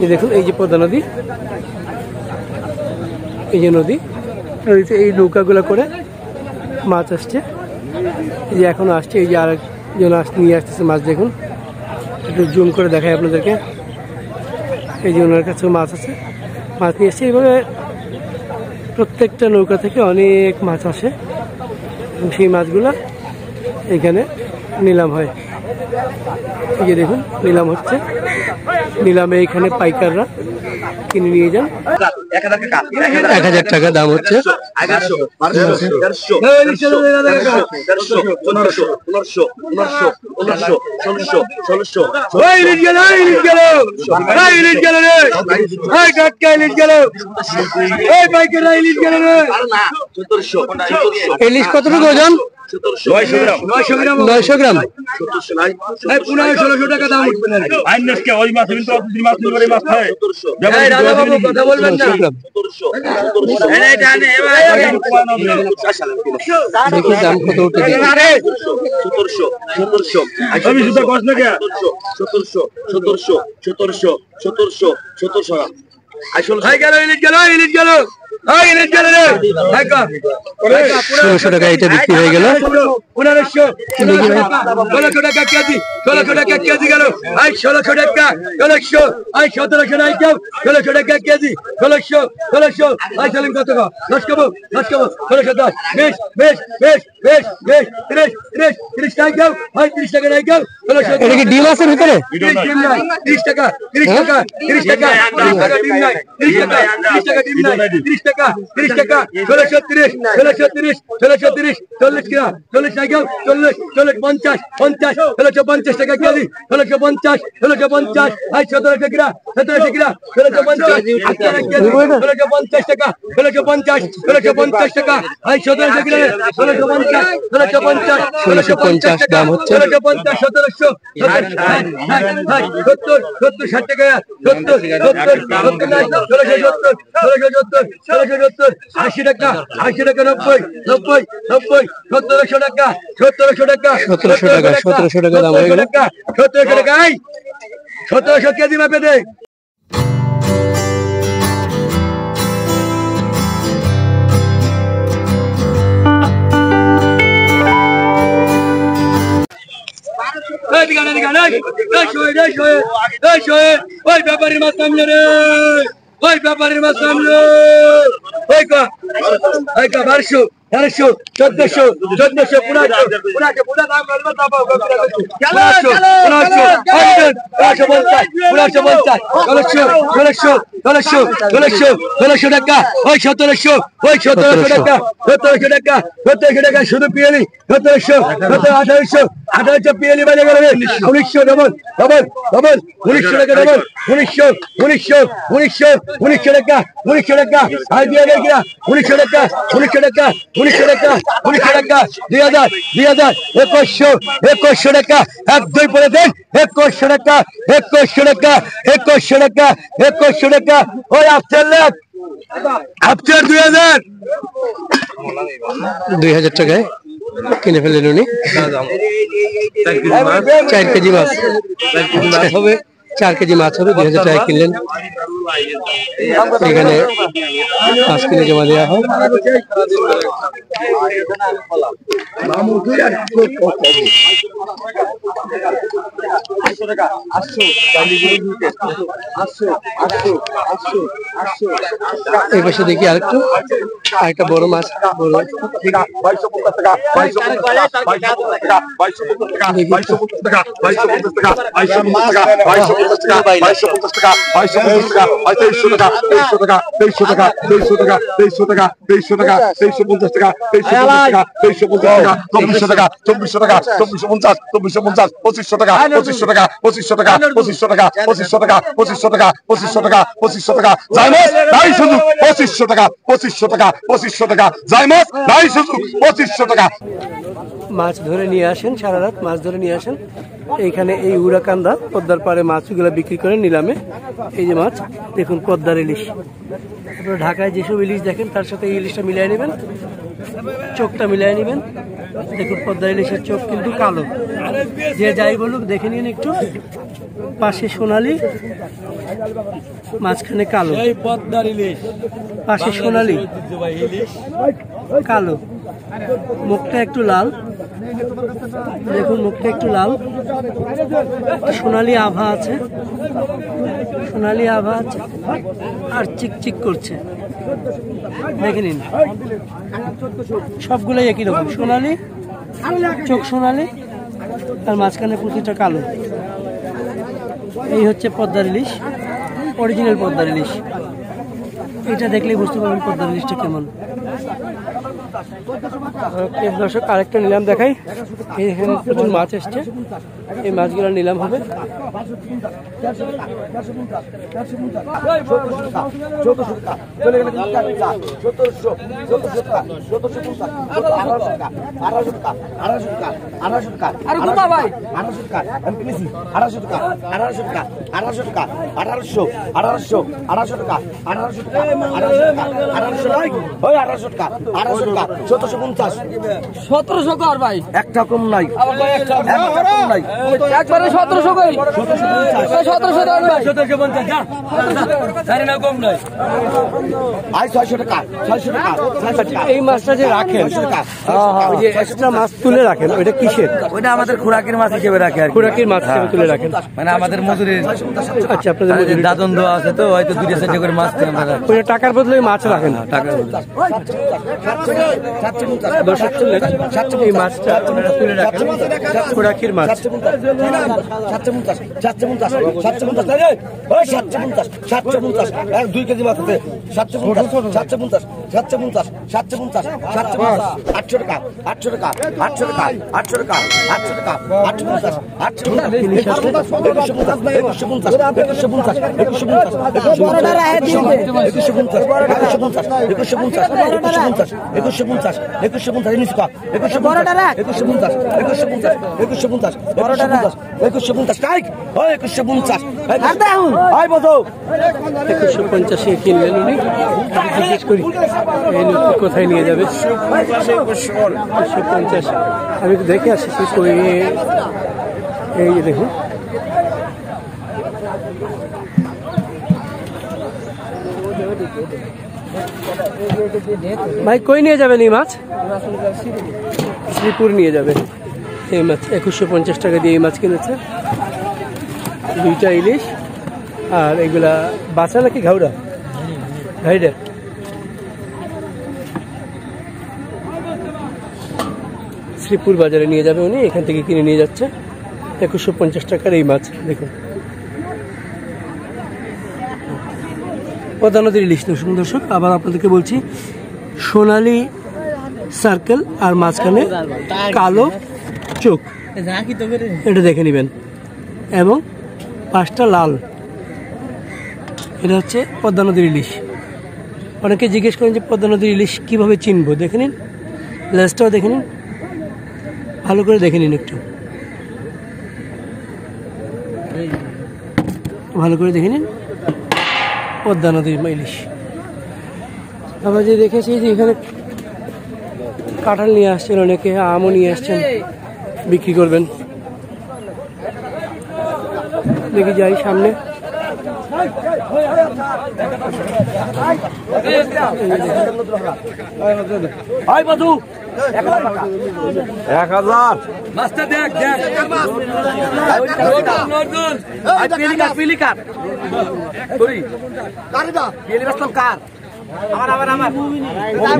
এই দেখুন এই যে পদ্মা নদী, এই যে নদী, নদীতে এই নৌকাগুলো করে মাছ আসছে। এই যে এখনো আসছে, এই যে আরেকজন নিয়ে আসতেছে মাছ। দেখুন একটু জুম করে দেখায় আপনাদেরকে। এই যে ওনার কাছেও মাছ আছে, মাছ নিয়ে এসছে। এইভাবে প্রত্যেকটা নৌকা থেকে অনেক মাছ আসে এবং সেই মাছগুলো এখানে নিলাম হয়। এই যে দেখুন নিলাম হচ্ছে, নিলামে এখানে পাইকাররা কিনে নিয়ে যান। 1000 টাকা দাম হচ্ছে। ইলিশ কতটুকু ওজন? 900 গ্রাম। 900 গ্রাম 1500-1600 টাকা দাম উঠবে না। ওই মাছ কিন্তু মাছ ধরে মাছ খায়। কথা বলবেন না। দেখি দাম কত উঠে। 1700 আমি সুদা কষ্ট না কে 1700 ভাই গেল ইলিশ গেল। 1600 টাকা এটা বিক্রি হয়ে গেল। 1500 টাকা কেজি। 1600 টাকা কেজি গেল। 1600 টাকা 1600 1700 টাকা 1600 টাকা কেজি। 1600 সালিম কত টাকা? 10 খাবো 1610 30 টাকা 30 টাকা নাই কেউ। এটা কি ডিম আছে ভিতরে? ডিম নাই। 30 টাকা 30 টাকা 30 টাকা 30 টাকা ডিম নাই। 30 টাকা 30 টাকা ডিম নাই। 30 টাকা 30 টাকা 1630 40 টাকা 40 নাই কেউ। 40 50 1650 টাকা কেজি। 1650 1700 টাকা 1700 টাকা 1650 টাকা 1650 টাকা 1650 দাম হচ্ছে। 1650 1700 70 60 টাকা 70 80 টাকা 90 1700 টাকা 1700 টাকা দাম হয়ে গেল। 1700 টাকা 1700 কেজি মাপে দে। ওই ব্যাপারীর মাছ সামনে রে, ওই ব্যাপারীর মাছ সামনে। ওই কা 1200 1300 1400 1400 পুরা দাম করবে তা পাও 1500 টাকা। ওই 1700 টাকা 1700 টাকা শুধু পিয়ালি। 1700 1800 পিয়ালি বাজে গেল। 1900 ডবল 1900 টাকা ডবল 1900 টাকা 1900 টাকা আর দিয়ে দেয় কিনা 1900 টাকা 1900 টাকা 2000 2100 টাকা 1-2 পরে দেন। 2100 টাকা 2100 টাকা 2100 টাকা। ওই আফটার 2000 টাকায় কিনে ফেলেন উনি। 4 কেজি মাছ হবে। 4 কেজি মাছ হবে। 2000 টাকা কিনলেন। এখানে মাছ কিনে জমা দেওয়া হয়। এই পাশে দেখি আরেকটা বড় মাছ। মাছ ধরে নিয়ে আসেন, সারা রাত মাছ ধরে নিয়ে আসেন। এইখানে এই উড়াকান্দা পদ্মার পাড়ে মাছগুলো বিক্রি করে নিলামে। এই যে মাছ দেখুন, পদ্মার ইলিশ। আপনারা ঢাকায় যেসব ইলিশ দেখেন তার সাথে এই ইলিশটা মিলিয়ে নেবেন, চোখটা মিলিয়ে নেবেন। দেখুন পদ্মার ইলিশের চোখ কিন্তু কালো। যে যাই বলুক দেখে নিন একটু। পাশে সোনালি, মাঝখানে কালো, পদ্মার ইলিশ, পাশে সোনালি, কালো, মুখটা একটু লাল, দেখুন মুখটা একটু লাল, সোনালি আভা আছে, সোনালি আভা আছে আর চিকচিক করছে, দেখে নিন। সবগুলোই একই রকম, সোনালি, চোখ সোনালি আর মাঝখানে প্রতিটা কালো। এই হচ্ছে পদ্মার ইলিশ, অরিজিনাল পদ্মার ইলিশ। এটা দেখলেই বুঝতে পারবেন পদ্মার ইলিশটা কেমন। দর্শক আরেকটা নিলাম দেখাই। এখানে প্রচুর মাছ এসছে, এই মাছগুলো নিলাম হবে। ভাই একটা কম নাই, একবারে 1750 কম নাই। এই মাছটা যে রাখেন, ওই যে এক্সট্রা মাছ তুলে রাখেন, ওইটা কিসের? ওইটা আমাদের খোরাকের মাছ হিসেবে রাখে আর খোরাকির মাছ হিসেবে তুলে রাখেন, মানে আমাদের মজুরির। আচ্ছা, আপনাদের মজুরি দাদন দেওয়া আছে তো, হয়তো 2-4 করে মাছ ওইটা টাকার বদলে মাছ রাখেন, টাকার এই মাছটা তুলে রাখেন, খোরাকির মাছ। দুই কেজি মাছ আছে, 750, 750, 750, 750, 800 টাকা, 800 টাকা, 800 টাকা, 800 টাকা, 800 টাকা, 850, 850, 2150, 2150, 2150, 2150 কিনলেন উনি। জিজ্ঞেস করি এই লোক কোথায় নিয়ে যাবে। 2150 আমি একটু দেখে আসি শেষ করে। এই যে দেখুন, ভাই কই নিয়ে যাবেন এই মাছ? শ্রীপুর নিয়ে যাবে এই মাছ। 2150 টাকা দিয়ে এই মাছ কিনেছে, 2টা ইলিশ। আর এগুলা বাসা নাকি ঘাউড়া? ঘাইডা। শ্রীপুর বাজারে নিয়ে যাবে উনি, এখান থেকে কিনে নিয়ে যাচ্ছে। 2150 টাকার এই মাছ দেখুন, পদ্মা নদীর ইলিশ। দর্শক আবার আপনাদেরকে বলছি, সোনালি সার্কেল আর মাঝখানে কালো চোখ, এটা দেখে নেবেন, এবং 5টা লাল। এটা হচ্ছে পদ্মা নদীর ইলিশ। অনেকে জিজ্ঞেস করেন যে পদ্মা নদীর ইলিশ কীভাবে চিনবো। দেখে নিন, লেজটাও দেখে নিন, ভালো করে দেখে নিন, একটু ভালো করে দেখে নিন, পদ্মা নদীর ইলিশ। আমরা যে দেখেছি যে এখানে কাঁঠাল নিয়ে আসছেন অনেকে, আমও নিয়ে আসছেন, বিক্রি করবেন। দেখি যাই সামনে।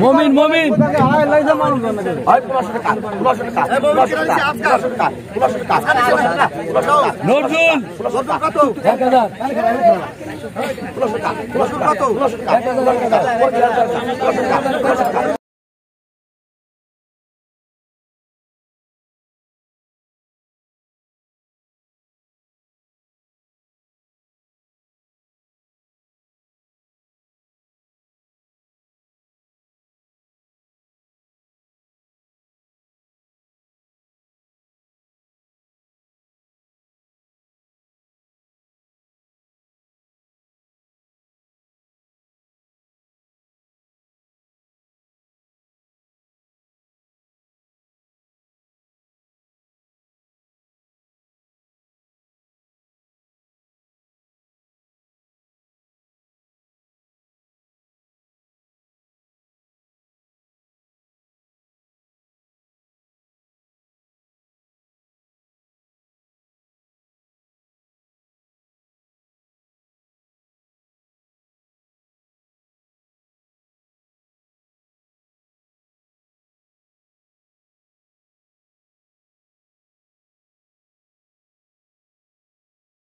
মমিন মমিন নজরুল